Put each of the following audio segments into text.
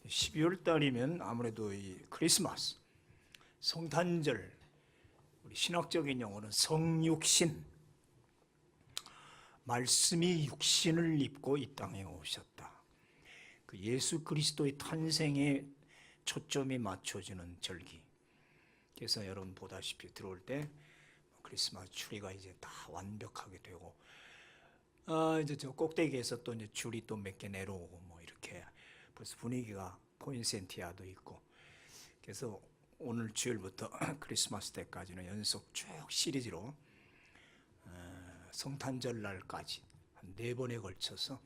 12월 달이면 아무래도 이 크리스마스, 성탄절, 우리 신학적인 용어는 성육신, 말씀이 육신을 입고 이 땅에 오셨다. 그 예수 그리스도의 탄생에 초점이 맞춰지는 절기. 그래서 여러분 보다시피 들어올 때 크리스마스 추리가 이제 다 완벽하게 되고, 이제 저 꼭대기에서 또 이제 줄이 또 몇 개 내려오고 뭐 이렇게 벌써 분위기가 포인센티아도 있고. 그래서 오늘 주일부터 크리스마스 때까지는 연속 쭉 시리즈로 성탄절 날까지 한 4번에 걸쳐서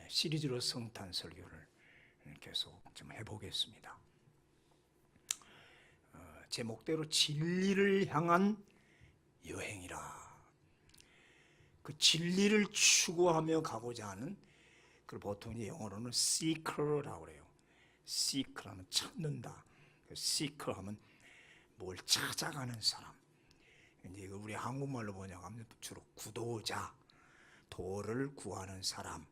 시리즈로 성탄 설교를 계속 좀 해보겠습니다. 제목대로 진리를 향한 여행이라. 그 진리를 추구하며 가고자 하는, 그걸 보통 영어로는 seeker라고 그래요. seek하면 찾는다. seeker 하면 뭘 찾아가는 사람. 이제 이거 우리 한국말로 번역하면 주로 구도자, 도를 구하는 사람.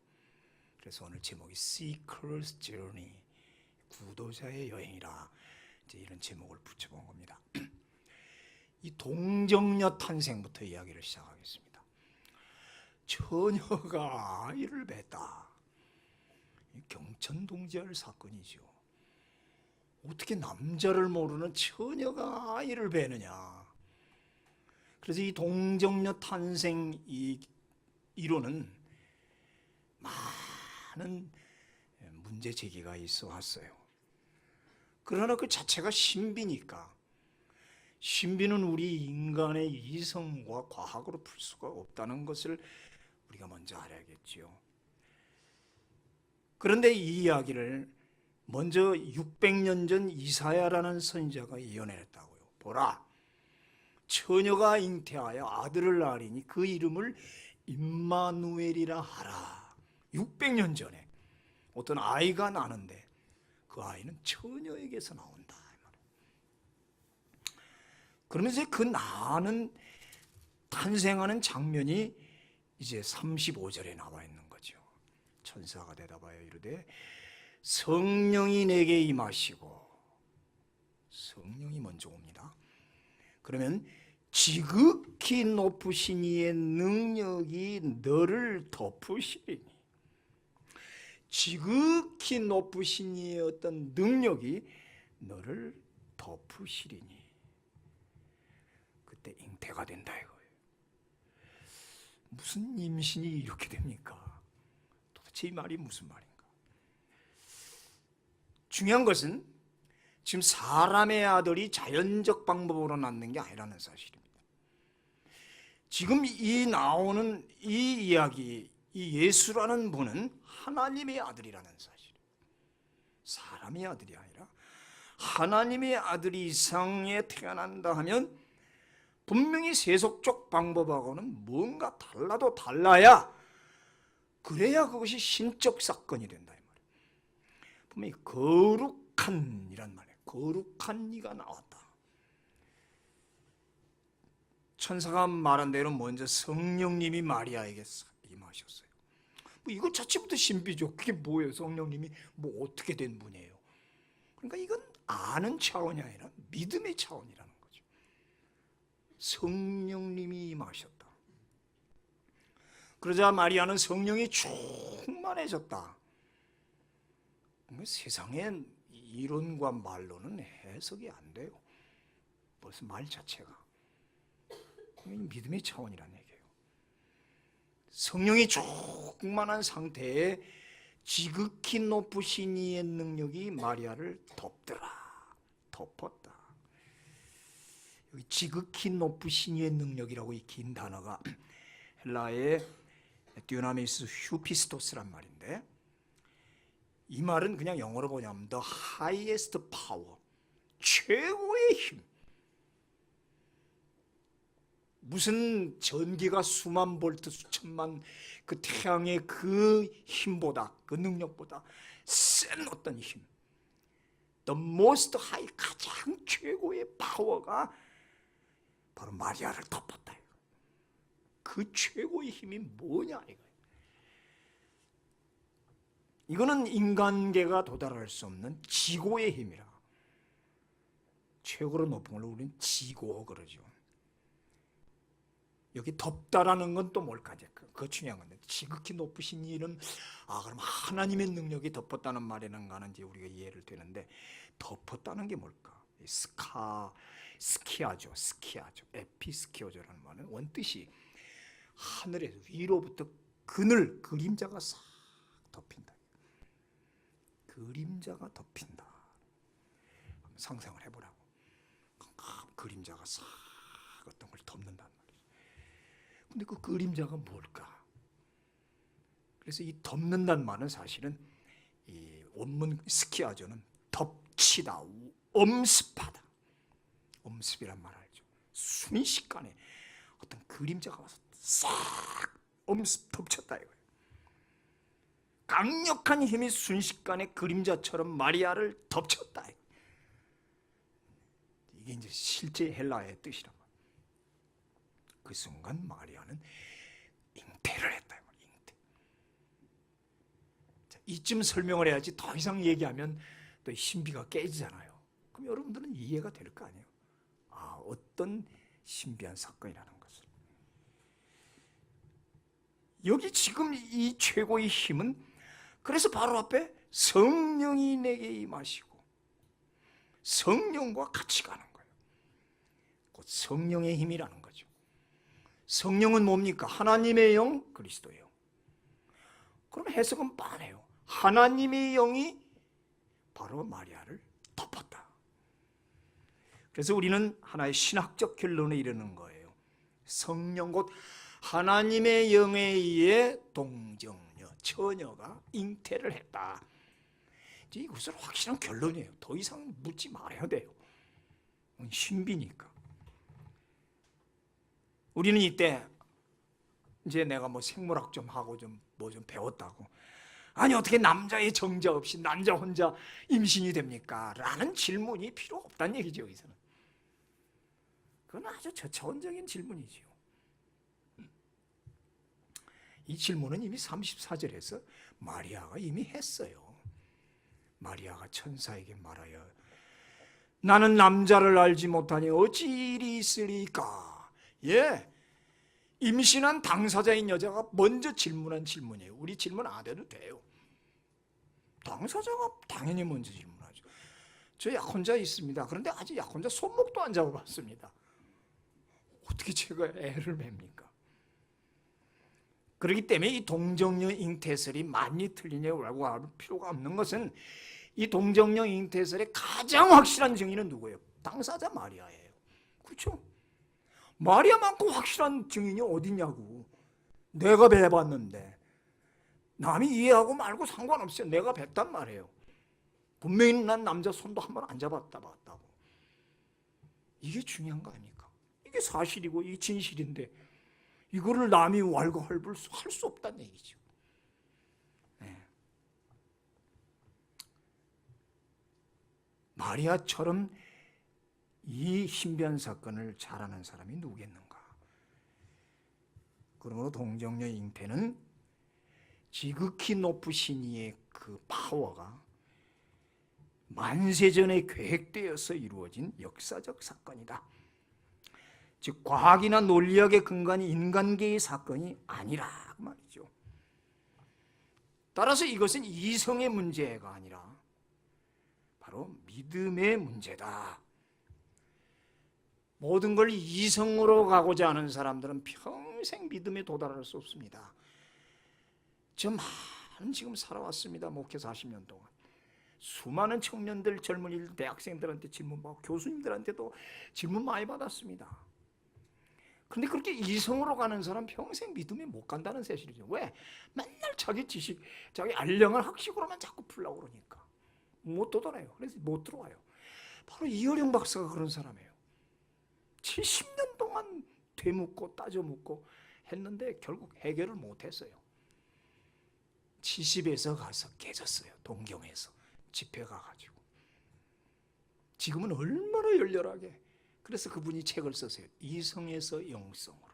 그래서 오늘 제목이 Seeker's Journey, 구도자의 여행이라, 이제 이런 제목을 붙여본 겁니다. 이 동정녀 탄생부터 이야기를 시작하겠습니다. 처녀가 아이를 뱄다. 경천동지할 사건이죠. 어떻게 남자를 모르는 처녀가 아이를 베느냐. 그래서 이 동정녀 탄생 이 이론은 많은 문제 제기가 있어 왔어요. 그러나 그 자체가 신비니까, 신비는 우리 인간의 이성과 과학으로 풀 수가 없다는 것을 우리가 먼저 알아야겠지요. 그런데 이 이야기를 먼저 600년 전 이사야라는 선지자가 예언했다고요. 보라, 처녀가 잉태하여 아들을 낳으리니 그 이름을 임마누엘이라 하라. 600년 전에 어떤 아이가 나는데 그 아이는 처녀에게서 나온다. 그러면서 그 나는 탄생하는 장면이 이제 35절에 나와 있는 거죠. 천사가 대답하여 이르되 성령이 내게 임하시고, 성령이 먼저 옵니다. 그러면 지극히 높으신 이의 능력이 너를 덮으시리니, 지극히 높으신 이의 어떤 능력이 너를 덮으시리니, 그때 잉태가 된다 이거예요. 무슨 임신이 이렇게 됩니까? 도대체 이 말이 무슨 말인가? 중요한 것은 지금 사람의 아들이 자연적 방법으로 낳는 게 아니라는 사실입니다. 지금 이 나오는 이 이야기, 이 예수라는 분은 하나님의 아들이라는 사실입니다. 사람의 아들이 아니라 하나님의 아들이 이 세상에 태어난다 하면 분명히 세속적 방법하고는 뭔가 달라도 달라야, 그래야 그것이 신적 사건이 된다 이 말이에요. 분명히 거룩한 이란 말이에요. 거룩한 이가 나왔다. 천사가 말한 대로 먼저 성령님이 마리아에게 임하셨어요. 뭐 이것 자체부터 신비죠. 그게 뭐예요? 성령님이 뭐 어떻게 된 분이에요? 그러니까 이건 아는 차원이 아니라 믿음의 차원이라는 거죠. 성령님이 임하셨다. 그러자 마리아는 성령이 충만해졌다. 세상엔 이론과 말로는 해석이 안 돼요. 벌써 말 자체가 믿음의 차원이라는 얘기예요. 성령이 충만한 상태에 지극히 높으신 이의 능력이 마리아를 덮었다. 여기 지극히 높으신 이의 능력이라고 이 긴 단어가 헬라의 듀나미스 휴피스토스란 말인데, 이 말은 그냥 영어로 뭐냐면 the highest power, 최고의 힘. 무슨 전기가 수만 볼트 수천만 그 태양의 그 힘보다, 그 능력보다 센 어떤 힘, the most high, 가장 최고의 파워가 바로 마리아를 덮었다. 그 최고의 힘이 뭐냐 이거예요. 이거는 인간계가 도달할 수 없는 지고의 힘이라. 최고로 높은 걸 우리는 지고 그러죠. 여기 덮다라는 건 또 뭘까? 그거 중요한 건데, 지극히 높으신 이는 그럼 하나님의 능력이 덮었다는 말이는가는 이제 우리가 이해를 되는데, 덮었다는 게 뭘까? 스키아죠. 에피스키오조라는 말은 원뜻이 하늘에서 위로부터 그림자가 싹 덮인다. 그림자가 덮인다. 상상을 해보라고. 그림자가 싹 어떤 걸 덮는단 말이죠. 근데 그 그림자가 뭘까? 그래서 이 덮는단 말은 사실은 이 원문 스키아조는 덮치다, 엄습하다. 엄습이란 말 알죠? 순식간에 어떤 그림자가 와서 싹 엄습 덮쳤다 이거예요. 강력한 힘이 순식간에 그림자처럼 마리아를 덮쳤다. 이게 이제 실제 헬라어의 뜻이란 말이에요. 그 순간 마리아는 잉태를 했다. 잉태. 자, 이쯤 설명을 해야지 더 이상 얘기하면 또 신비가 깨지잖아요. 그럼 여러분들은 이해가 될 거 아니에요. 어떤 신비한 사건이라는 것을. 여기 지금 이 최고의 힘은 그래서 바로 앞에 성령이 내게 임하시고 성령과 같이 가는 거예요. 곧 성령의 힘이라는 거죠. 성령은 뭡니까? 하나님의 영, 그리스도의 영. 그럼 해석은 뻔해요. 하나님의 영이 바로 마리아를 덮었다. 그래서 우리는 하나의 신학적 결론에 이르는 거예요. 성령 곧 하나님의 영에 의해 동정녀, 처녀가 잉태를 했다. 이것은 확실한 결론이에요. 더 이상 묻지 말아야 돼요. 신비니까. 우리는 이때 이제 내가 생물학 좀 하고 좀 배웠다고. 아니 어떻게 남자의 정자 없이 남자 혼자 임신이 됩니까? 라는 질문이 필요 없다는 얘기죠. 여기서는. 그건 아주 저차원적인 질문이지요. 이 질문은 이미 34절에서 마리아가 이미 했어요. 마리아가 천사에게 말하여 나는 남자를 알지 못하니 어찌 일이 있으리까? 임신한 당사자인 여자가 먼저 질문한 질문이에요. 우리 질문 안 해도 돼요. 당사자가 당연히 먼저 질문하죠. 저 약혼자 있습니다. 그런데 아직 약혼자 손목도 안 잡아봤습니다. 어떻게 제가 애를 맵니까? 그렇기 때문에 이 동정녀 잉태설이 맞니 틀리냐고 할 필요가 없는 것은 이 동정녀 잉태설의 가장 확실한 증인은 누구예요? 당사자 마리아예요. 그렇죠? 마리아만큼 확실한 증인이 어디냐고. 내가 배봤는데 남이 이해하고 말고 상관없어요. 내가 뵀단 말이에요. 분명히 난 남자 손도 한 번 안 잡았다고. 이게 중요한 거 아닙니까? 이게 사실이고 이게 진실인데 이거를 남이 왈가왈부할 수 없다는 얘기죠. 네. 마리아처럼 이 신비한 사건을 잘 아는 사람이 누구겠는가? 그러므로 동정녀 잉태는 지극히 높으신 이의 그 파워가 만세전에 계획되어서 이루어진 역사적 사건이다. 즉 과학이나 논리학의 근간이 인간계의 사건이 아니라 그 말이죠. 따라서 이것은 이성의 문제가 아니라 바로 믿음의 문제다. 모든 걸 이성으로 가고자 하는 사람들은 평생 믿음에 도달할 수 없습니다. 저 많은 지금 살아왔습니다. 목회 40년 동안. 수많은 청년들, 젊은이들, 대학생들한테 질문 받고 교수님들한테도 질문 많이 받았습니다. 그런데 그렇게 이성으로 가는 사람 평생 믿음에 못 간다는 사실이죠. 왜? 맨날 자기 지식, 자기 알량한 학식으로만 자꾸 풀려고 그러니까. 못 도달해요. 그래서 못 들어와요. 바로 이어령 박사가 그런 사람이에요. 70년 동안 되묻고 따져묻고 했는데 결국 해결을 못했어요. 70에서 가서 깨졌어요. 동경에서 집회 가가지고. 지금은 얼마나 열렬하게. 그래서 그분이 책을 썼어요. 이성에서 영성으로.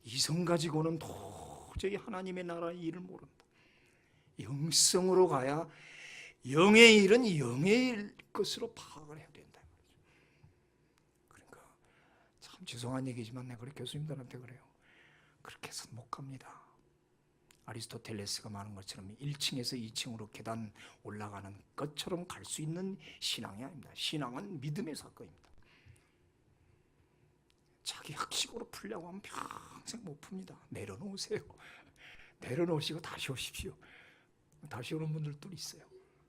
이성 가지고는 도저히 하나님의 나라의 일을 모른다. 영성으로 가야 영의 일은 영의 것으로 파악을 해야 된다. 그러니까 참 죄송한 얘기지만 내가 교수님들한테 그래요. 그렇게 해서 못 갑니다. 아리스토텔레스가 말한 것처럼 1층에서 2층으로 계단 올라가는 것처럼 갈 수 있는 신앙이 아닙니다. 신앙은 믿음의 사건입니다. 자기 학식으로 풀려고 하면 평생 못 풉니다. 내려놓으세요. 내려놓으시고 다시 오십시오. 다시 오는 분들도 있어요.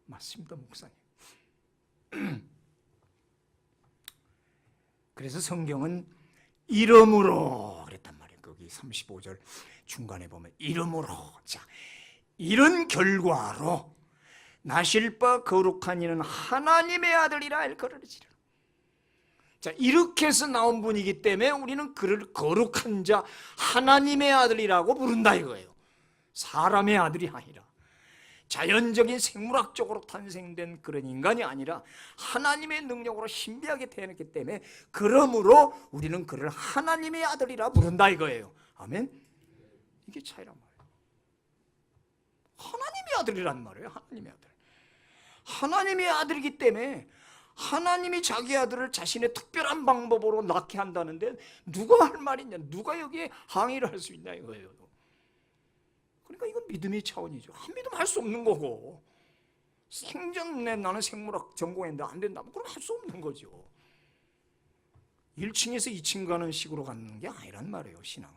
맞습니다, 목사님. 그래서 성경은 이름으로 그랬단 말이에요. 거기 35절 중간에 보면 이름으로. 자, 이런 결과로 나실 바 거룩한 이는 하나님의 아들이라 일컬어지리라. 자, 이렇게 해서 나온 분이기 때문에 우리는 그를 거룩한 자, 하나님의 아들이라고 부른다 이거예요. 사람의 아들이 아니라 자연적인 생물학적으로 탄생된 그런 인간이 아니라 하나님의 능력으로 신비하게 태어났기 때문에 그러므로 우리는 그를 하나님의 아들이라 부른다 이거예요. 아멘. 이게 차이란 말이에요. 하나님의 아들이란 말이에요. 하나님의 아들. 하나님의 아들이기 때문에 하나님이 자기 아들을 자신의 특별한 방법으로 낳게 한다는데 누가 할 말이냐, 누가 여기에 항의를 할 수 있냐 이거예요. 그러니까 이건 믿음의 차원이죠. 안 믿으면 할 수 없는 거고, 생전에 나는 생물학 전공했는데 안 된다면 그럼 할 수 없는 거죠. 1층에서 2층 가는 식으로 가는 게 아니란 말이에요, 신앙은.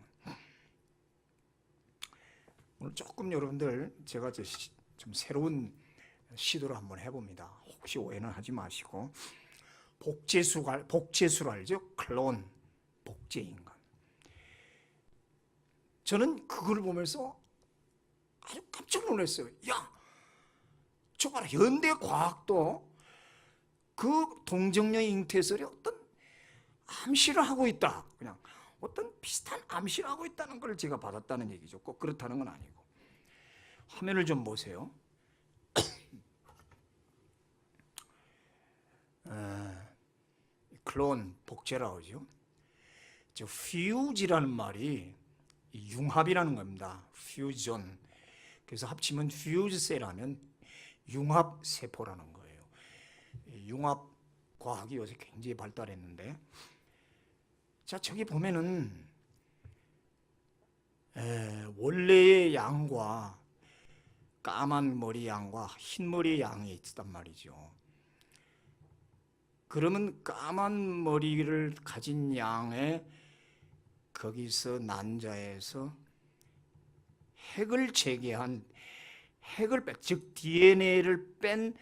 오늘 조금 여러분들 제가 좀 새로운 시도를 한번 해봅니다. 혹시 오해는 하지 마시고, 복제술 알죠? 클론, 복제인간. 저는 그걸 보면서 아주 깜짝 놀랐어요. 야, 저 봐라, 현대 과학도 그 동정녀 잉태설이 어떤 암시를 하고 있다. 그냥 어떤 비슷한 암시를 하고 있다는 걸 제가 받았다는 얘기죠. 꼭 그렇다는 건 아니고. 화면을 좀 보세요. 클론, 복제라고 하죠. 저 퓨즈라는 말이 융합이라는 겁니다. 퓨전. 그래서 합치면 퓨즈셀 하면 융합세포라는 거예요. 융합 과학이 요새 굉장히 발달했는데, 자, 저기 보면은 원래의 양과 까만 머리 양과 흰 머리 양이 있단 말이죠. 그러면 까만 머리를 가진 양의 거기서 난자에서 핵을 제거한, 핵을 뺀, 즉 DNA를 뺀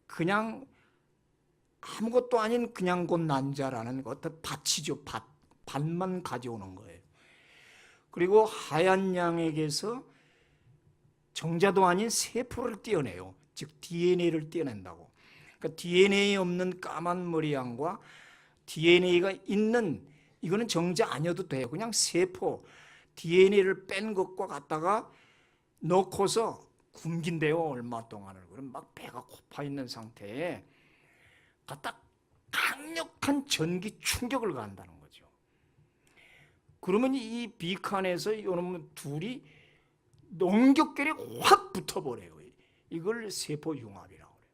그냥 아무것도 아닌 그냥 곧 난자라는 어떤 밭이죠. 밭만 가져오는 거예요. 그리고 하얀 양에게서 정자도 아닌 세포를 떼어내요. 즉 DNA를 떼어낸다고. 그러니까 DNA 없는 까만 머리 양과 DNA가 있는, 이거는 정자 아니어도 돼요. 그냥 세포, DNA를 뺀 것과 갖다가 넣고서 굶긴대요. 얼마 동안을. 그럼 막 배가 고파 있는 상태에 갖다 강력한 전기 충격을 가한다는 거죠. 그러면 이 비칸에서 이놈 둘이 농격결에 확 붙어버려요. 이걸 세포융합이라고 그래요.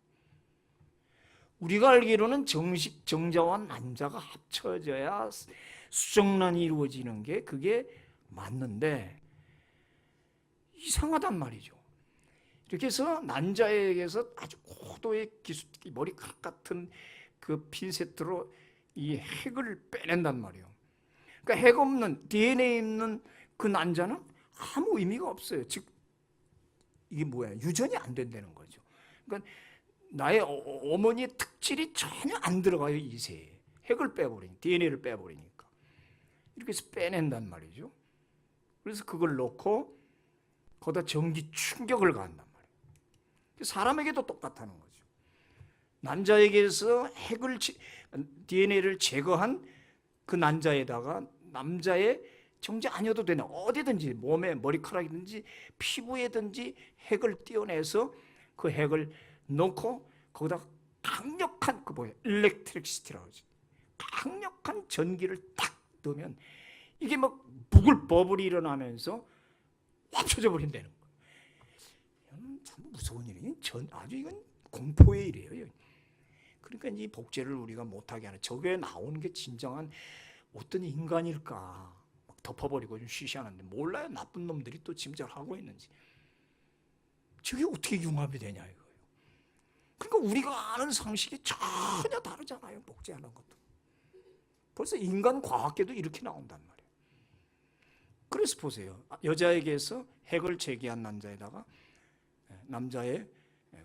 우리가 알기로는 정자와 난자가 합쳐져야 수정란이 이루어지는 게 그게 맞는데 이상하단 말이죠. 이렇게 해서 난자에게서 아주 고도의 기술기, 머리카락 같은 그 핀셋으로 이 핵을 빼낸단 말이에요. 그러니까 핵 없는, DNA 없는 그 난자는 아무 의미가 없어요. 즉 이게 뭐야? 유전이 안 된다는 거죠. 그러니까 나의 어머니의 특질이 전혀 안 들어가요. 이세에 핵을 빼버리니까, DNA를 빼버리니까. 이렇게 해서 빼낸단 말이죠. 그래서 그걸 놓고 거기다 전기 충격을 가한단 말이에요. 사람에게도 똑같다는 거죠. 난자에게서 DNA를 제거한 그 난자에다가 남자의 정자 아니어도 되는 어디든지 몸에 머리카락이든지 피부에든지 핵을 떼어내서 그 핵을 넣고 거기다 강력한 그 뭐야, 일렉트릭시티라고 하지. 강력한 전기를 딱 넣으면 이게 막 부글버블이 일어나면서 합쳐져 버린다는 거예요. 참 무서운 일이에요. 아주 이건 공포의 일이에요. 그러니까 이 복제를 우리가 못하게 하는, 저게 나오는 게 진정한 어떤 인간일까 막 덮어버리고 좀 쉬쉬하는데 몰라요. 나쁜 놈들이 또 지금 저걸 하고 있는지. 저게 어떻게 융합이 되냐 이거예요. 그러니까 우리가 아는 상식이 전혀 다르잖아요. 복제하는 것도. 벌써 인간 과학계도 이렇게 나온단 말이에요. 그래서 보세요. 여자에게서 핵을 제기한 남자에다가 남자의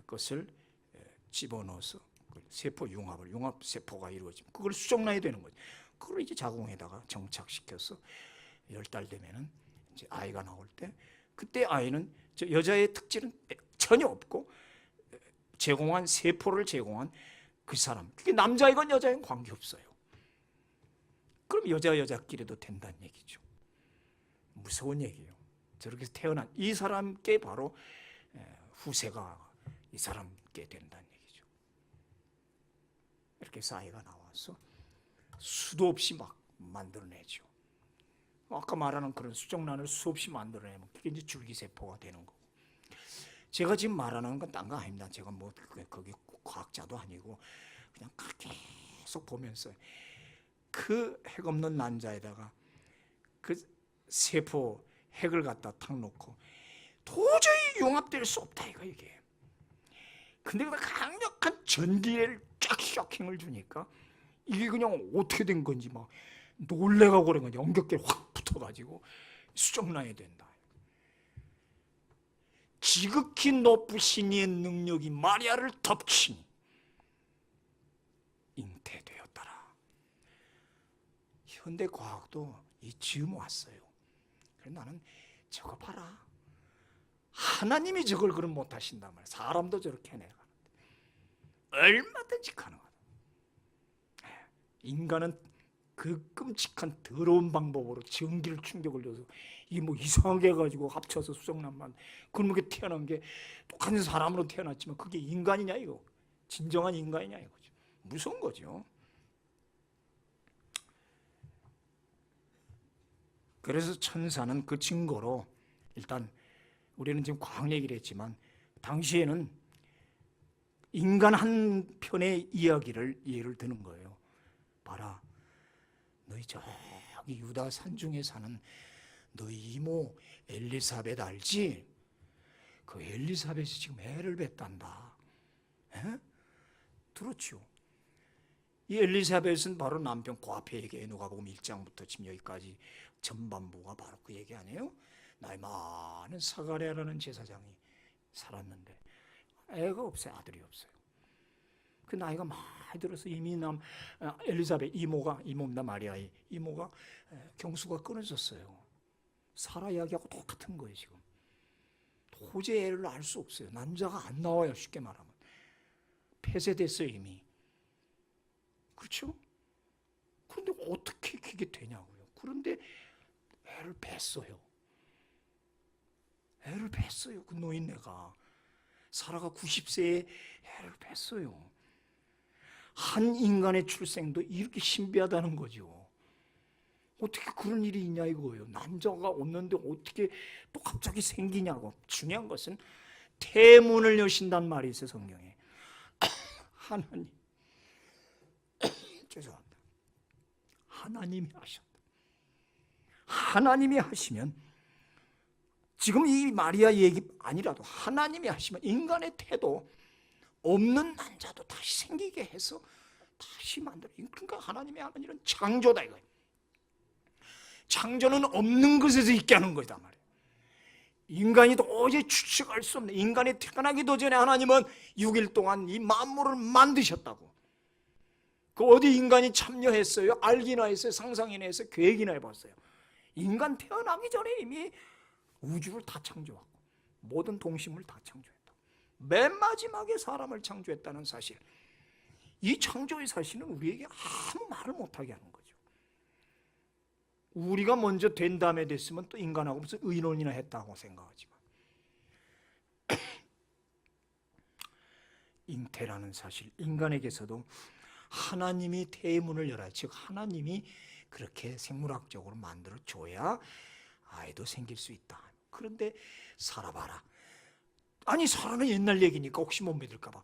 것을 집어넣어서 세포 융합 세포가 이루어지면 그걸 수정란이 되는 거죠. 그걸 이제 자궁에다가 정착시켜서 10달 되면은 이제 아이가 나올 때, 그때 아이는 저 여자의 특질은 전혀 없고 제공한 세포를 제공한 그 사람, 그게 남자이건 여자이건 관계없어요. 그럼 여자끼리도 된다는 얘기죠. 무서운 얘기예요. 저렇게 태어난 이 사람께 바로 후세가 이 사람께 된다는 얘기죠. 이렇게 해서 아이가 나와서 수도 없이 막 만들어내죠. 아까 말하는 그런 수정란을 수없이 만들어내면 그게 이제 줄기세포가 되는 거고. 제가 지금 말하는 건 딴 거 아닙니다. 제가 뭐 거기 과학자도 아니고 그냥 계속 보면서 그 핵 없는 난자에다가 그 세포 핵을 갖다 탁 놓고 도저히 융합될 수 없다 이게. 근데 강력한 전기를 쫙 쇼킹을 주니까 이게 그냥 어떻게 된 건지 막 놀래가고 그런 거지. 연격계를 확 붙어가지고 수정란이 된다. 지극히 높으신 이의 능력이 마리아를 덮치니 잉태되었더라. 현대 과학도 이 즈음 왔어요. 그래서 나는 저거 봐라. 하나님이 저걸 그럼 못하신단 말이야. 사람도 저렇게 해내가는데 얼마든지 가능하다. 인간은 그 끔찍한 더러운 방법으로 전기를 충격을 줘서 이게 뭐 이상하게 해가지고 합쳐서 수정란만 그렇게 태어난 게 똑같은 사람으로 태어났지만 그게 인간이냐 이거. 진정한 인간이냐 이거죠. 무서운 거죠. 그래서 천사는 그 증거로 일단 우리는 지금 과학 얘기를 했지만 당시에는 인간 한 편의 이야기를 예를 드는 거예요. 봐라, 너희 저기 유다 산중에 사는 너희 이모 엘리사벳 알지? 그 엘리사벳이 지금 애를 뱉단다. 에? 들었죠? 이 엘리사벳은 바로 남편 그 앞에 얘기해. 누가복음 1장부터 지금 여기까지 전반부가 바로 그 얘기 아니에요? 나이 많은 사가랴라는 제사장이 살았는데 애가 없어요. 아들이 없어요. 그 나이가 많이 들어서 이미 엘리사벳 이모입니다. 마리아의 이모가 경수가 끊어졌어요. 사라 이야기하고 똑같은 거예요. 지금 도저히 애를 낳을 수 없어요. 남자가 안 나와요. 쉽게 말하면 폐쇄됐어요 이미. 그렇죠? 그런데 어떻게 그게 되냐고요. 그런데 애를 뱄어요. 애를 뱄어요. 그 노인네가. 사라가 90세에 애를 뱄어요. 한 인간의 출생도 이렇게 신비하다는 거죠. 어떻게 그런 일이 있냐 이거예요. 남자가 없는데 어떻게 또 갑자기 생기냐고. 중요한 것은 태문을 여신단 말이 있어요. 성경에. 하나님 죄송합니다. 하나님이 하셨다. 하나님이 하시면 지금 이 마리아 얘기 아니라도 하나님이 하시면 인간의 태도 없는 난자도 다시 생기게 해서 다시 만들어. 그러니까 하나님이 하는 일은 창조다 이거예요. 창조는 없는 것에서 있게 하는 거다 말이에요. 인간이 도저히 추측할 수 없는, 인간이 태어나기도 전에 하나님은 6일 동안 이 만물을 만드셨다고. 그 어디 인간이 참여했어요? 알기나 했어요? 상상이나 했어요? 계획이나 해봤어요? 인간 태어나기 전에 이미 우주를 다 창조하고 모든 동식물 다 창조했다. 맨 마지막에 사람을 창조했다는 사실, 이 창조의 사실은 우리에게 아무 말을 못하게 하는 거죠. 우리가 먼저 된 다음에 됐으면 또 인간하고 무슨 의논이나 했다고 생각하지만 잉태라는 사실, 인간에게서도 하나님이 태문을 열어야, 즉 하나님이 그렇게 생물학적으로 만들어줘야 아이도 생길 수 있다. 그런데 살아봐라. 아니 살아는 옛날 얘기니까 혹시 못 믿을까 봐.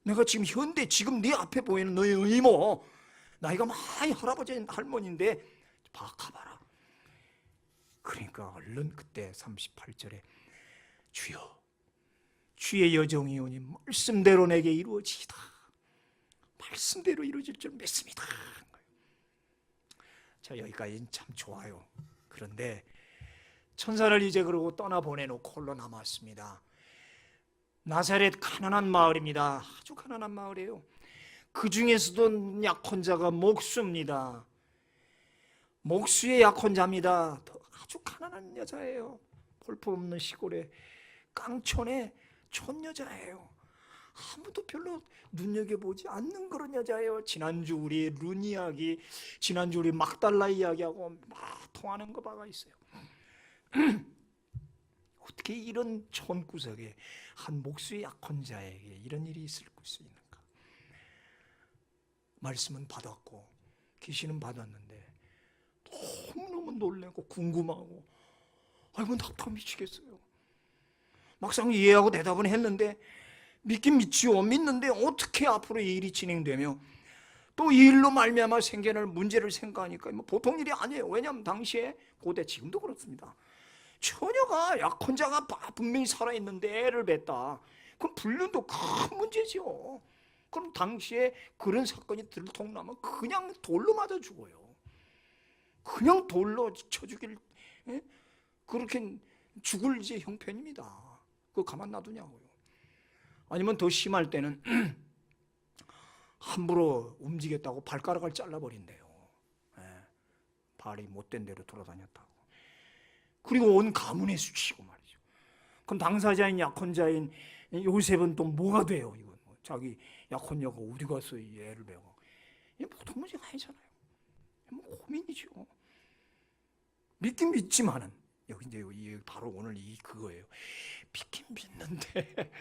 내가 지금 현대 지금 네 앞에 보이는 너의 이모 나이가 많이 할아버지 할머니인데 가봐라. 그러니까 얼른 그때 38절에 주여 주의 여정이 오니 말씀대로 내게 이루어지이다. 말씀대로 이루어질 줄 믿습니다. 자, 여기까지는 참 좋아요. 그런데 천사를 이제 그러고 떠나보내놓고 홀로 남았습니다. 나사렛 가난한 마을입니다. 아주 가난한 마을이에요. 그 중에서도 약혼자가 목수입니다. 목수의 약혼자입니다. 아주 가난한 여자예요. 볼품없는 시골의 깡촌의 촌여자예요. 아무도 별로 눈여겨보지 않는 그런 여자예요. 지난주 우리 룬 이야기, 지난주 우리 막달라 이야기하고 막 통하는 거 봐가 있어요. 어떻게 이런 촌구석에 한 목수의 약혼자에게 이런 일이 있을 수 있는가? 말씀은 받았고 계시는 받았는데 너무너무 놀라고 궁금하고 아이고 답답 미치겠어요. 막상 이해하고 대답은 했는데 믿긴 믿지요. 믿는데 어떻게 앞으로 이 일이 진행되며 또 이 일로 말미암아 생겨날 문제를 생각하니까 뭐 보통 일이 아니에요. 왜냐하면 당시에 고대 지금도 그렇습니다. 처녀가 약혼자가 분명히 살아있는데 애를 뱉다. 그럼 불륜도 큰 문제죠. 그럼 당시에 그런 사건이 들통나면 그냥 돌로 맞아 죽어요. 그냥 돌로 쳐 죽일 그렇게 죽을 이제 형편입니다. 그거 가만 놔두냐고요. 아니면 더 심할 때는 함부로 움직였다고 발가락을 잘라버린대요. 발이 못된 대로 돌아다녔다고. 그리고 온 가문에 수치고 말이죠. 그럼 당사자인 약혼자인 요셉은 또 뭐가 돼요? 이건 자기 약혼녀가 어디 가서 이 애를 배워? 이게 보통 문제가 아니잖아요. 뭐 고민이죠. 믿긴 믿지만은 여기 이제 바로 오늘 이 그거예요. 믿긴 믿는데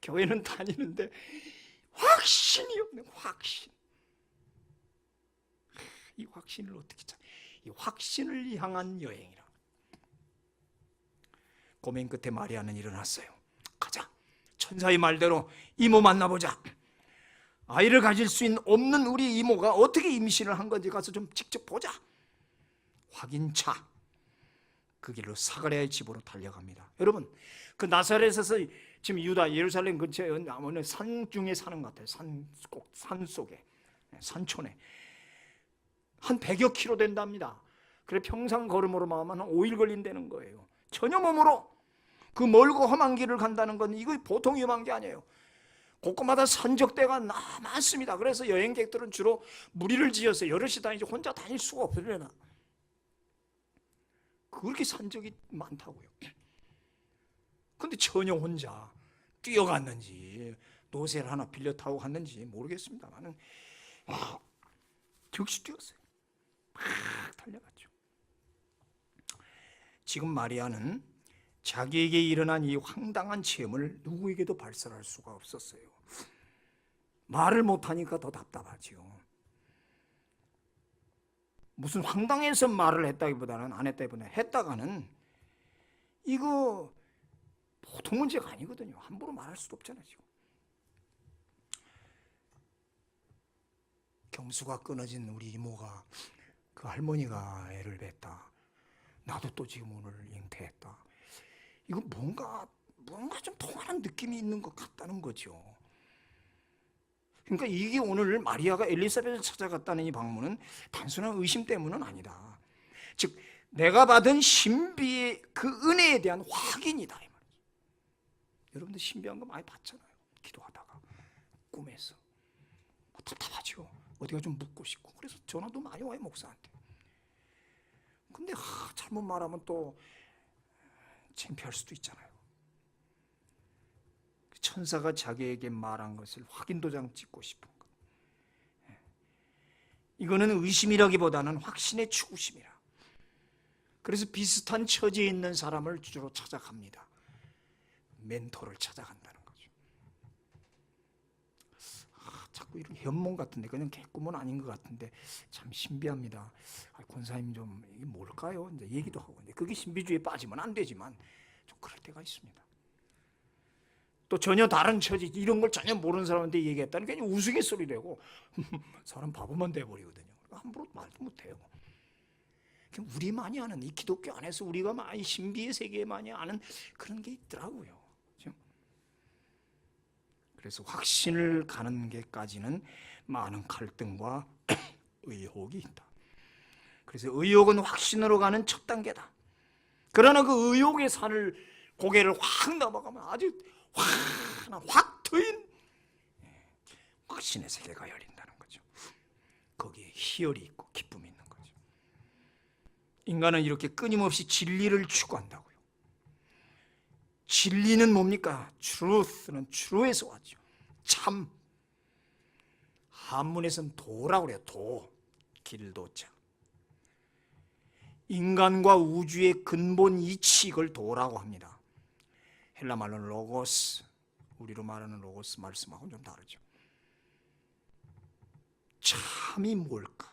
교회는 다니는데 확신이 없는 확신. 이 확신을 어떻게 찾? 이 확신을 향한 여행이라. 고민 끝에 마리아는 일어났어요. 가자. 천사의 말대로 이모 만나보자. 아이를 가질 수 없는 우리 이모가 어떻게 임신을 한 건지 가서 좀 직접 보자. 확인차. 그 길로 사가랴의 집으로 달려갑니다. 여러분, 그 나사렛에서 지금 유다 예루살렘 근처에 어느 산 중에 사는 것 같아요. 산 속에, 산촌에 한 100여 킬로 된답니다. 그래 평상 걸음으로 마음 한 5일 걸린다는 거예요. 전혀 몸으로 그 멀고 험한 길을 간다는 건 이거 보통 위험한 게 아니에요. 곳곳마다 산적대가 많습니다. 그래서 여행객들은 주로 무리를 지어서 여럿이 다니지 혼자 다닐 수가 없으려나. 그렇게 산적이 많다고요. 근데 전혀 혼자 뛰어갔는지 노새를 하나 빌려 타고 갔는지 모르겠습니다만은 즉시 뛰었어요. 막 달려갔죠. 지금 마리아는 자기에게 일어난 이 황당한 체험을 누구에게도 발설할 수가 없었어요. 말을 못하니까 더 답답하지요. 무슨 황당해서 말을 했다기보다는 안 했다기보다는 했다가는 이거 보통 문제가 아니거든요. 함부로 말할 수도 없잖아요. 지금. 경수가 끊어진 우리 이모가 그 할머니가 애를 뱄다. 나도 또 지금 오늘 잉태했다. 이거 뭔가 좀 통하는 느낌이 있는 것 같다는 거죠. 그러니까 이게 오늘 마리아가 엘리사벳을 찾아갔다는 이 방문은 단순한 의심 때문은 아니다. 즉 내가 받은 신비의 그 은혜에 대한 확인이다 이 말이죠. 여러분들 신비한 거 많이 봤잖아요. 기도하다가 꿈에서 답답하죠. 어디가 좀 묻고 싶고 그래서 전화도 많이 와요 목사한테. 근데 잘못 말하면 또 창피할 수도 있잖아요. 천사가 자기에게 말한 것을 확인도장 찍고 싶은 것. 이거는 의심이라기보다는 확신의 추구심이라. 그래서 비슷한 처지에 있는 사람을 주로 찾아갑니다. 멘토를 찾아간다는 거죠. 자꾸 이런 현몽 같은데 그냥 개꿈은 아닌 것 같은데 참 신비합니다. 권사님 좀 이게 뭘까요? 이제 얘기도 하고 근데 그게 신비주의에 빠지면 안 되지만 좀 그럴 때가 있습니다. 또 전혀 다른 처지, 이런 걸 전혀 모르는 사람한테 얘기했다는 게 그냥 우스갯소리라고 사람 바보만 돼버리거든요. 함부로 말도 못해요. 우리만이 아는, 이 기독교 안에서 우리가 많이 신비의 세계에 많이 아는 그런 게 있더라고요. 그렇죠? 그래서 확신을 가는 게까지는 많은 갈등과 의혹이 있다. 그래서 의혹은 확신으로 가는 첫 단계다. 그러나 그 의혹의 산을, 고개를 확 넘어가면 아주 확 트인 확신의 세계가 열린다는 거죠. 거기에 희열이 있고 기쁨이 있는 거죠. 인간은 이렇게 끊임없이 진리를 추구한다고요. 진리는 뭡니까? truth는 true에서 왔죠. 참. 한문에서는 도라고 그래요. 도. 길도자. 인간과 우주의 근본 이치, 이걸 도라고 합니다. 헬라 말로는 로고스, 우리로 말하는 로고스 말씀하고는 좀 다르죠. 참이 뭘까?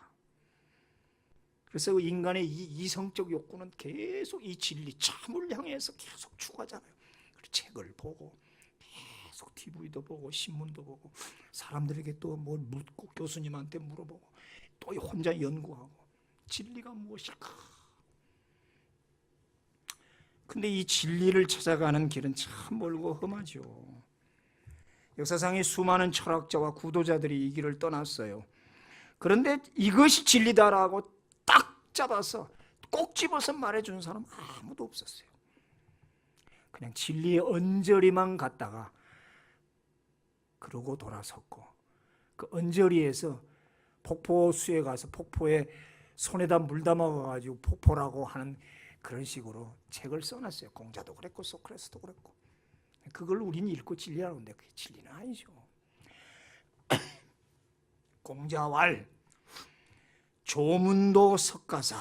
그래서 인간의 이 이성적 욕구는 계속 이 진리, 참을 향해서 계속 추구하잖아요. 책을 보고, 계속 TV도 보고, 신문도 보고, 사람들에게 또 뭘 묻고, 교수님한테 물어보고, 또 혼자 연구하고, 진리가 무엇일까? 근데 이 진리를 찾아가는 길은 참 멀고 험하죠. 역사상의 수많은 철학자와 구도자들이 이 길을 떠났어요. 그런데 이것이 진리다라고 딱 잡아서 꼭 집어서 말해주는 사람 아무도 없었어요. 그냥 진리의 언저리만 갔다가 그러고 돌아섰고, 그 언저리에서 폭포수에 가서 폭포에 손에다 물 담아가지고 폭포라고 하는 그런 식으로 책을 써놨어요. 공자도 그랬고 소크라테스도 그랬고. 그걸 우리는 읽고 진리하는데 그게 진리는 아니죠. 공자왈 조문도 석가사.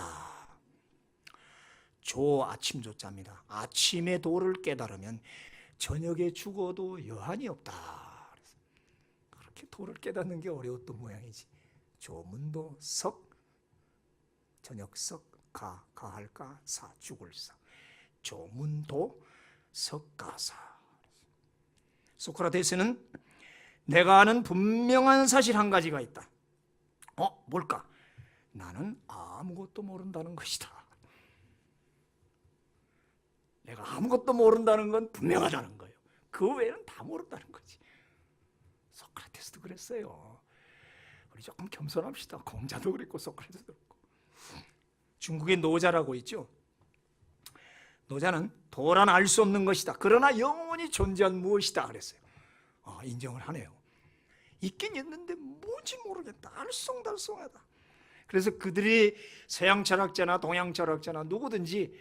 조 아침 조자입니다. 아침의 도를 깨달으면 저녁에 죽어도 여한이 없다. 그렇게 도를 깨닫는 게 어려웠던 모양이지. 조문도 석, 저녁 석, 가할까, 사, 죽을 사. 조문도 석가사. 소크라테스는 내가 아는 분명한 사실 한 가지가 있다. 뭘까? 나는 아무것도 모른다는 것이다. 내가 아무것도 모른다는 건 분명하다는 거예요. 그 외에는 다 모른다는 거지. 소크라테스도 그랬어요. 우리 조금 겸손합시다. 공자도 그랬고 소크라테스도 그랬고. 중국의 노자라고 있죠. 노자는 도란 알 수 없는 것이다. 그러나 영원히 존재한 무엇이다 그랬어요. 인정을 하네요. 있긴 있는데 뭔지 모르겠다. 알쏭달쏭하다. 그래서 그들이 서양 철학자나 동양 철학자나 누구든지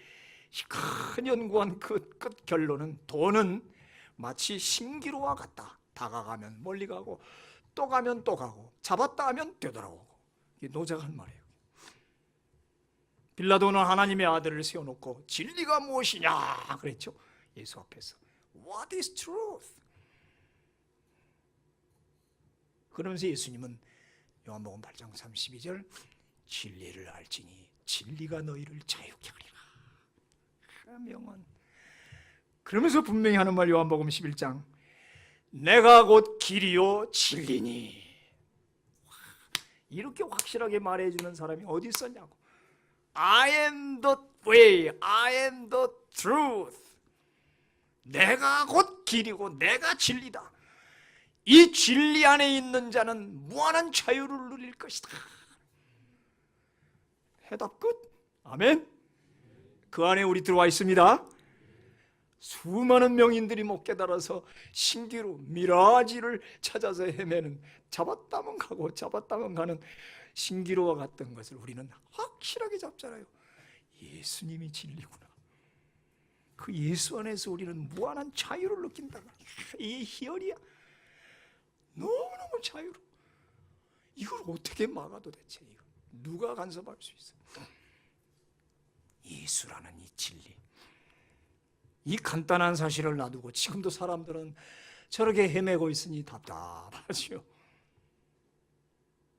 큰 연구한 끝 결론은 도는 마치 신기루와 같다. 다가가면 멀리 가고 또 가면 또 가고 잡았다 하면 되돌아오고. 이게 노자가 한 말이에요. 빌라도는 하나님의 아들을 세워놓고 진리가 무엇이냐 그랬죠. 예수 앞에서 What is truth? 그러면서 예수님은 요한복음 8장 32절 진리를 알지니 진리가 너희를 자유케 하리라. 명언. 그러면서 분명히 하는 말 요한복음 11장 내가 곧 길이요 진리니. 이렇게 확실하게 말해주는 사람이 어디 있었냐고. I am the way, I am the truth. 내가 곧 길이고 내가 진리다. 이 진리 안에 있는 자는 무한한 자유를 누릴 것이다. 해답 끝. 아멘. 그 안에 우리 들어와 있습니다. 수많은 명인들이 못 깨달아서 신기루, 미라지를 찾아서 헤매는, 잡았다면 가고 잡았다면 가는 신기루와 같던 것을 우리는 확실하게 잡잖아요. 예수님이 진리구나. 그 예수 안에서 우리는 무한한 자유를 느낀다. 이게 희열이야. 너무너무 자유로. 이걸 어떻게 막아 도대체? 이거 누가 간섭할 수 있어? 예수라는 이 진리. 이 간단한 사실을 놔두고 지금도 사람들은 저렇게 헤매고 있으니 답답하죠.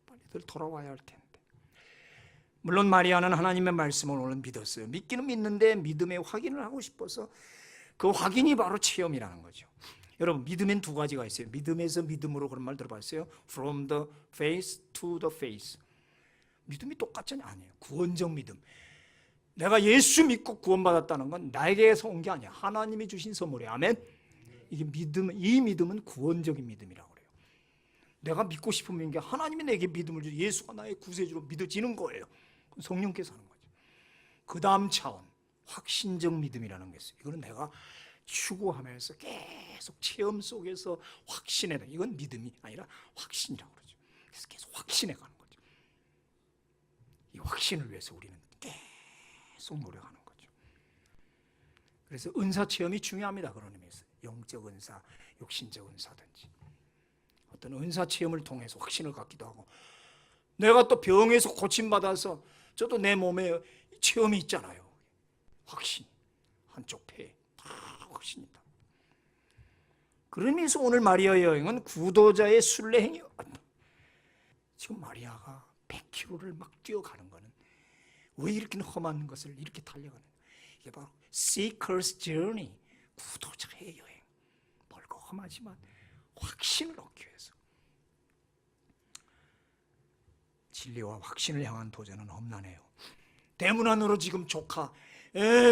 빨리들 돌아와야 할 텐데. 물론 마리아는 하나님의 말씀을 오늘 믿었어요. 믿기는 믿는데 믿음의 확인을 하고 싶어서 그 확인이 바로 체험이라는 거죠. 여러분, 믿음엔 두 가지가 있어요. 믿음에서 믿음으로, 그런 말 들어봤어요? From the faith to the faith. 믿음이 똑같잖아요. 아니에요. 구원적 믿음. 내가 예수 믿고 구원받았다는 건 나에게서 온 게 아니야. 하나님이 주신 선물이에요. 아멘. 이게 믿음, 이 믿음은 구원적인 믿음이라고 그래요. 내가 믿고 싶으면 게 하나님이 내게 믿음을 주, 예수가 나의 구세주로 믿어지는 거예요. 성령께서 하는 거죠. 그 다음 차원, 확신적 믿음이라는 게 있어요. 이거는 내가 추구하면서 계속 체험 속에서 확신해. 이건 믿음이 아니라 확신이라고 그러죠. 그래서 계속 확신해 가는 거죠. 이 확신을 위해서 우리는 계속 노력하는 거죠. 그래서 은사 체험이 중요합니다. 그런 의미에서 영적 은사, 육신적 은사든지 어떤 은사 체험을 통해서 확신을 갖기도 하고, 내가 또 병에서 고침받아서 저도 내 몸에 체험이 있잖아요. 확신, 한쪽 폐에 다 확신이다. 그런 의미에서 오늘 마리아의 여행은 구도자의 순례행이에요. 지금 마리아가 100km를 막 뛰어가는 거는 왜 이렇게 험한 것을 이렇게 달려가는 거예요? 이게 바로 Seeker's Journey, 구도자의 여행. 멀고 험하지만 확신을 얻기 위해서. 진리와 확신을 향한 도전은 험난해요. 대문 안으로 지금 조카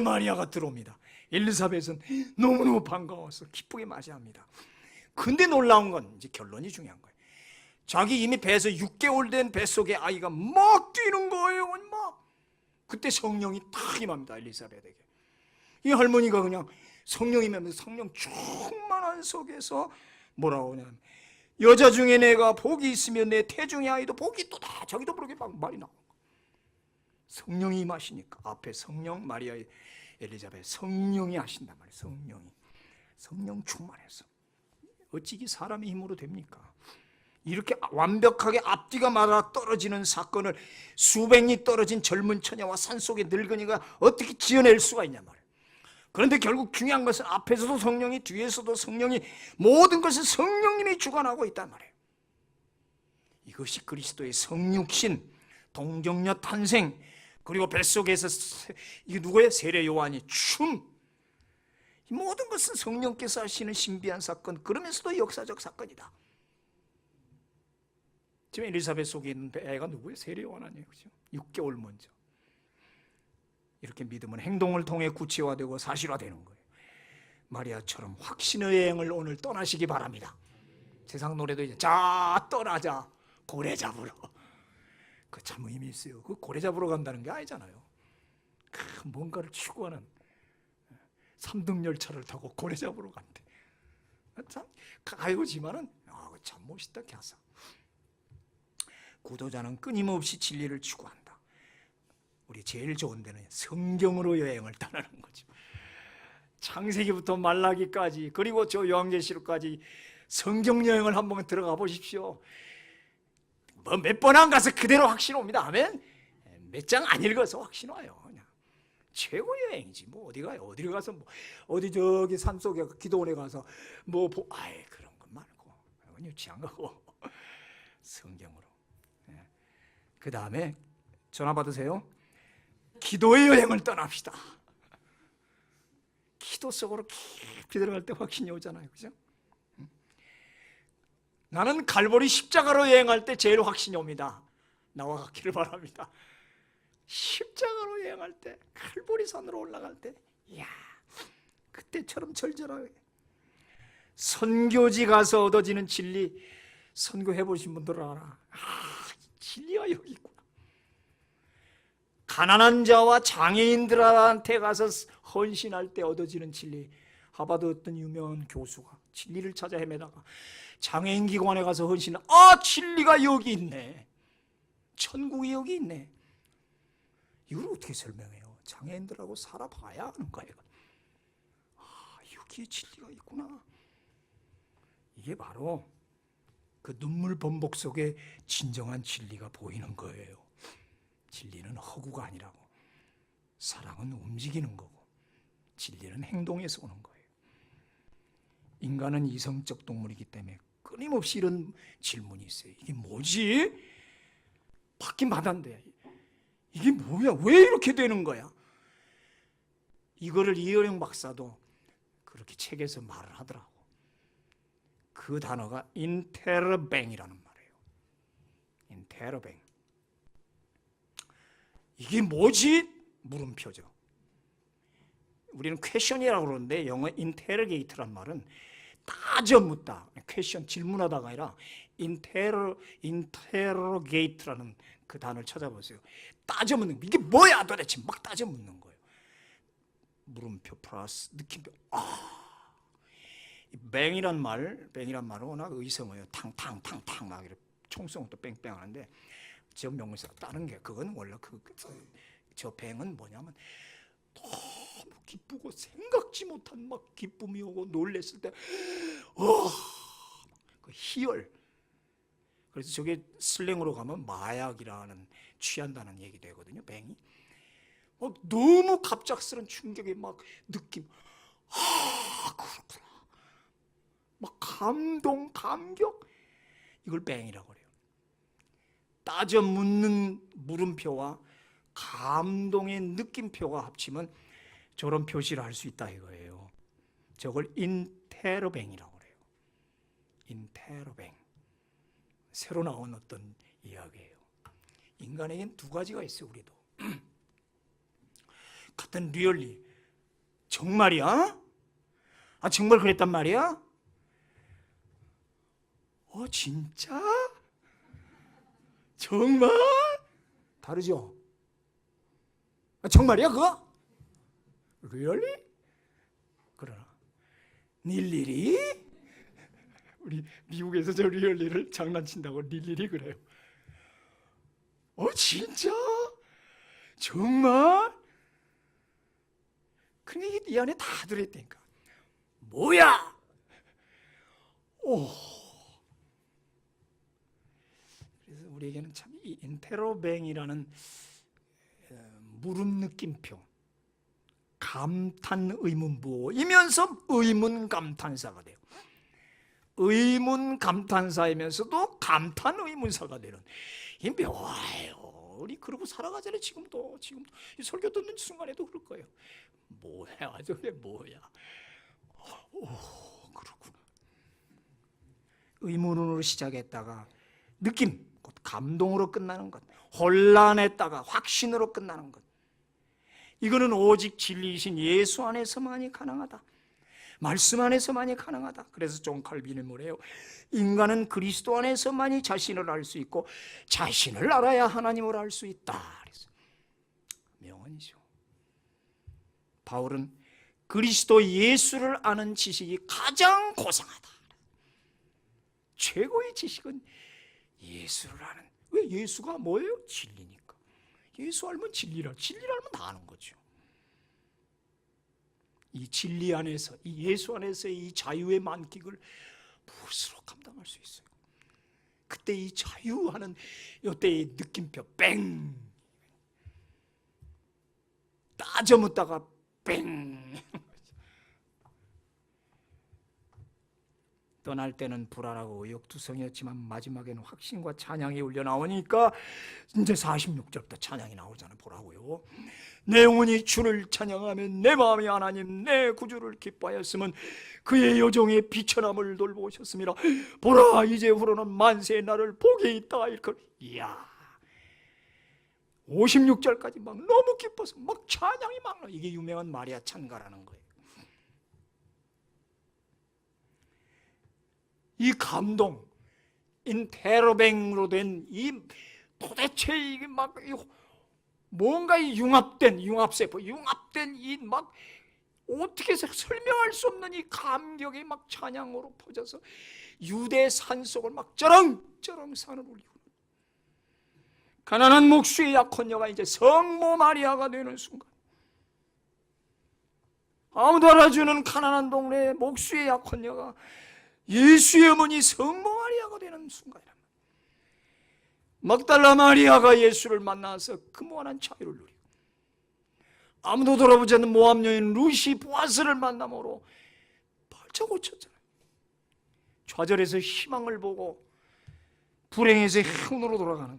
마리아가 들어옵니다. 엘리사벳은 너무너무 반가워서 기쁘게 맞이합니다. 근데 놀라운 건 이제 결론이 중요한 거예요. 자기 이미 배에서 6개월 된 뱃속에 아이가 막 뛰는 거예요. 막. 그때 성령이 탁 임합니다. 엘리사벳에게. 이 할머니가 그냥 성령이면 성령 충만한 속에서 뭐라고 하냐면, 여자 중에 내가 복이 있으면 내 태중의 아이도 복이 있도다. 자기도 모르게 막 말이 나오는 거예요. 성령이 임하시니까 앞에 성령, 마리아, 엘리자벳, 성령이 하신단 말이에요. 성령 충만해서. 어찌 이게 사람의 힘으로 됩니까? 이렇게 완벽하게 앞뒤가 맞아 떨어지는 사건을 수백리 떨어진 젊은 처녀와 산속의 늙은이가 어떻게 지어낼 수가 있냐 말이에요. 그런데 결국 중요한 것은 앞에서도 성령이, 뒤에서도 성령이, 모든 것을 성령님이 주관하고 있단 말이에요. 이것이 그리스도의 성육신, 동정녀 탄생, 그리고 뱃속에서 이게 누구예요? 세례 요한이 이 모든 것은 성령께서 하시는 신비한 사건, 그러면서도 역사적 사건이다. 지금 엘리사벳 속에 있는 애가 누구예요? 세례 요한 아니에요, 그죠? 6개월 먼저. 이렇게 믿음은 행동을 통해 구체화되고 사실화되는 거예요. 마리아처럼 확신의 여행을 오늘 떠나시기 바랍니다. 세상 노래도 이제 자 떠나자 고래 잡으러. 그 참 의미 있어요. 그 고래 잡으러 간다는 게 아니잖아요. 뭔가를 추구하는 3등 열차를 타고 고래 잡으러 간대. 참 가요지만은 참 멋있다 갸사. 구도자는 끊임없이 진리를 추구한다. 우리 제일 좋은 데는 성경으로 여행을 떠나는 거죠. 창세기부터 말라기까지, 그리고 저 요한계시록까지 성경 여행을 한번 들어가 보십시오. 뭐 몇 번 안 가서 그대로 확신 옵니다. 아멘. 몇 장 안 읽어서 확신 와요. 그냥 최고 여행이지. 뭐 어디 가요? 어디를 가서 뭐 어디 저기 산 속에 기도원에 가서 뭐 그런 것 말고 그건 유치한 거고 성경으로. 그 다음에 전화 받으세요. 기도의 여행을 떠납시다. 기도 속으로 깊이 들어갈 때 확신이 오잖아요, 그죠? 나는 갈보리 십자가로 여행할 때 제일 확신이 옵니다. 나와 같기를 바랍니다. 십자가로 여행할 때, 갈보리 산으로 올라갈 때, 이야, 그때처럼 절절하게. 선교지 가서 얻어지는 진리, 선교해 보신 분들 알아. 진리가 여기 있구나. 가난한 자와 장애인들한테 가서 헌신할 때 얻어지는 진리. 하버드 어떤 유명한 교수가 진리를 찾아 헤매다가 장애인 기관에 가서 헌신을, 진리가 여기 있네. 천국이 여기 있네. 이걸 어떻게 설명해요? 장애인들하고 살아봐야 하는 거예요. 여기에 진리가 있구나. 이게 바로 그 눈물 범벅 속에 진정한 진리가 보이는 거예요. 진리는 허구가 아니라고. 사랑은 움직이는 거고, 진리는 행동에서 오는 거예요. 인간은 이성적 동물이기 때문에 끊임없이 이런 질문이 있어요. 이게 뭐지? 받긴 받았는데 이게 뭐야? 왜 이렇게 되는 거야? 이거를 이어령 박사도 그렇게 책에서 말을 하더라고. 그 단어가 인테르뱅이라는 말이에요. 인테르뱅. 이게 뭐지? 물음표죠. 우리는 퀘션이라고 그러는데 영어 인테르게이트란 말은 따져 묻다, 퀘션 질문하다가 아니라 인테로게이트라는 그 단어를 찾아보세요. 따져 묻는, 이게 뭐야 도대체, 막 따져 묻는 거예요. 물음표 플러스 느낌표. 뱅이란 말은 워낙 의성어예요. 탕탕탕탕 막 이렇게 총성도 뺑뺑 하는데 저 명사가 따는 게, 그건 원래 저 뱅은 뭐냐면 너무 기쁘고 생각지 못한 막 기쁨이 오고 놀랬을 때 그 희열. 그래서 저게 슬랭으로 가면 마약이라는, 취한다는 얘기 되거든요. 뱅이 너무 갑작스런 충격의 막 느낌, 그렇구나, 막 감동, 감격, 이걸 뱅이라고 그래요. 따져 묻는 물음표와 감동의 느낌표가 합치면 저런 표시를 할 수 있다 이거예요. 저걸 인테로뱅이라고 그래요. 인테로뱅. 새로 나온 어떤 이야기예요. 인간에겐 두 가지가 있어요. 우리도 같은 리얼리, 정말이야? 정말 그랬단 말이야? 진짜? 정말? 다르죠? 정말이야 그거? 리얼리? 그러나 닐리리? 우리 미국에서 저 리얼리를 장난친다고 닐리리 그래요. 진짜? 정말? 그러니까 이게 이 안에 다 들어있다니까. 뭐야? 그래서 우리에게는 참 이 인테로뱅이라는 물음 느낌표, 감탄 의문부호이면서 의문 감탄사가 돼요. 의문 감탄사이면서도 감탄 의문사가 되는, 이 묘해요. 우리 그러고 살아가잖아요. 지금도 이 설교 듣는 순간에도 그럴 거예요. 뭐야 저게 뭐야. 그렇구나. 의문으로 시작했다가 느낌, 곧 감동으로 끝나는 것, 혼란했다가 확신으로 끝나는 것, 이거는 오직 진리이신 예수 안에서만이 가능하다. 말씀 안에서만이 가능하다. 그래서 존 칼빈은 뭐래요? 인간은 그리스도 안에서만이 자신을 알 수 있고 자신을 알아야 하나님을 알 수 있다. 그래서 명언이죠. 바울은 그리스도 예수를 아는 지식이 가장 고상하다. 최고의 지식은 예수를 아는. 왜? 예수가 뭐예요? 진리니까. 예수 알면 진리를 알면 다 아는 거죠. 이 진리 안에서, 이 예수 안에서의 이 자유의 만끽을 무엇으로 감당할 수 있어요? 그때 이 자유하는 이때의 느낌표 뺑, 따져 묻다가 뺑. 떠날 때는 불안하고 의욕투성이었지만 마지막에는 확신과 찬양이 울려 나오니까 이제 46절부터 찬양이 나오잖아요. 보라고요. 내 영혼이 주를 찬양하며 내 마음이 하나님 내 구주를 기뻐하였으면 그의 여종의 비천함을 돌보셨습니다. 보라 이제후로는 만세의 날을 복이 있다. 이야, 56절까지 막 너무 기뻐서 막 찬양이 막 나. 이게 유명한 마리아 찬가라는 거예요. 이 감동, 인테로뱅으로 된 이 도대체 이게 막 뭔가 이 융합세포, 융합된 이 막 어떻게 설명할 수 없는 이 감격이 막 찬양으로 퍼져서 유대 산속을 막 쩌렁쩌렁 산을 울리고, 가난한 목수의 약혼녀가 이제 성모 마리아가 되는 순간, 아무도 알아주는 가난한 동네의 목수의 약혼녀가 예수의 어머니 성모 마리아가 되는 순간이랍니다. 막달라 마리아가 예수를 만나서 그 무한한 자유를 누리고, 아무도 돌아보지 않는 모압 여인 루시 보아스를 만남으로 발짝 고쳤잖아요. 좌절에서 희망을 보고 불행에서 행운으로 돌아가는,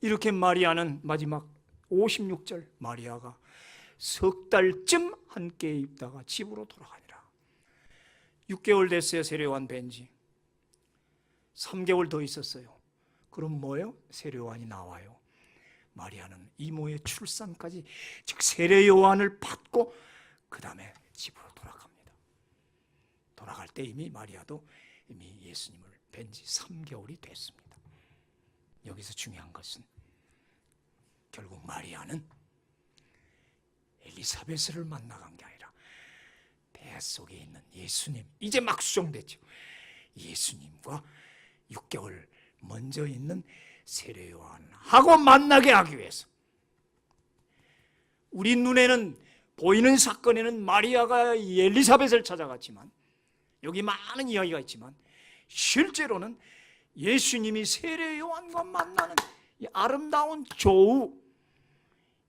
이렇게 마리아는 마지막 56절, 마리아가 석 달쯤 함께 있다가 집으로 돌아가니라. 6개월 됐어요. 세례요한 뵌지 3개월 더 있었어요. 그럼 뭐예요? 세례요한이 나와요. 마리아는 이모의 출산까지, 즉 세례요한을 받고 그 다음에 집으로 돌아갑니다. 돌아갈 때 이미 마리아도 이미 예수님을 뵌지 3개월이 됐습니다. 여기서 중요한 것은 결국 마리아는 엘리사벳을 만나간 게 아니라 뱃속에 있는 예수님, 이제 막 수정됐죠. 예수님과 6개월 먼저 있는 세례요한하고 만나게 하기 위해서. 우리 눈에는 보이는 사건에는 마리아가 엘리사벳을 찾아갔지만, 여기 많은 이야기가 있지만 실제로는 예수님이 세례요한과 만나는 이 아름다운 조우,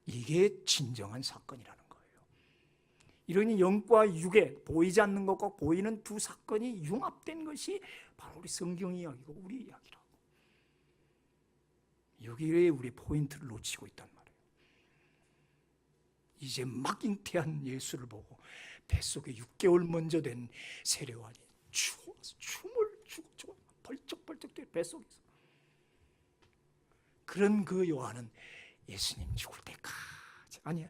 이게 진정한 사건이라는 거예요. 이러니 영과 육의 보이지 않는 것과 보이는 두 사건이 융합된 것이 바로 우리 성경 이야기고 우리 이야기라고. 여기에 우리 포인트를 놓치고 있단 말이에요. 이제 막 잉태한 예수를 보고 뱃속에 6개월 먼저 된 세례요한이 추워서 춤을 추고 벌쩍벌쩍 뛰어 뱃속에서. 그런 그 요한은 예수님 죽을 때까지, 아니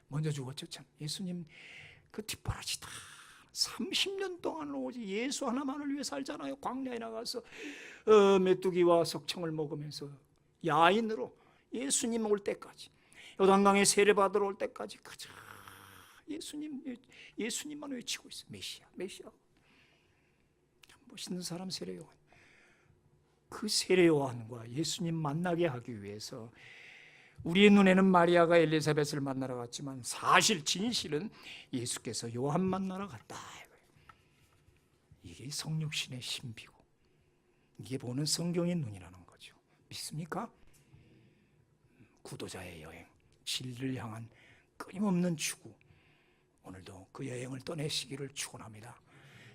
먼저 죽었죠. 참 예수님 그 뒷바라지다 30년 동안 오직 예수 하나만을 위해 살잖아요. 광야에 나가서 메뚜기와 석청을 먹으면서 야인으로 예수님 올 때까지, 요단강에 세례받으러 올 때까지 그저 예수님만 외치고 있어요. 메시아, 메시아. 참 멋있는 사람 세례요한. 그 세례요한과 예수님 만나게 하기 위해서 우리의 눈에는 마리아가 엘리사벳을 만나러 갔지만 사실 진실은 예수께서 요한 만나러 갔다. 이게 성육신의 신비고, 이게 보는 성경의 눈이라는 거죠. 믿습니까? 구도자의 여행, 진리를 향한 끊임없는 추구, 오늘도 그 여행을 떠내시기를 축원합니다.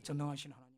전능하신 하나님.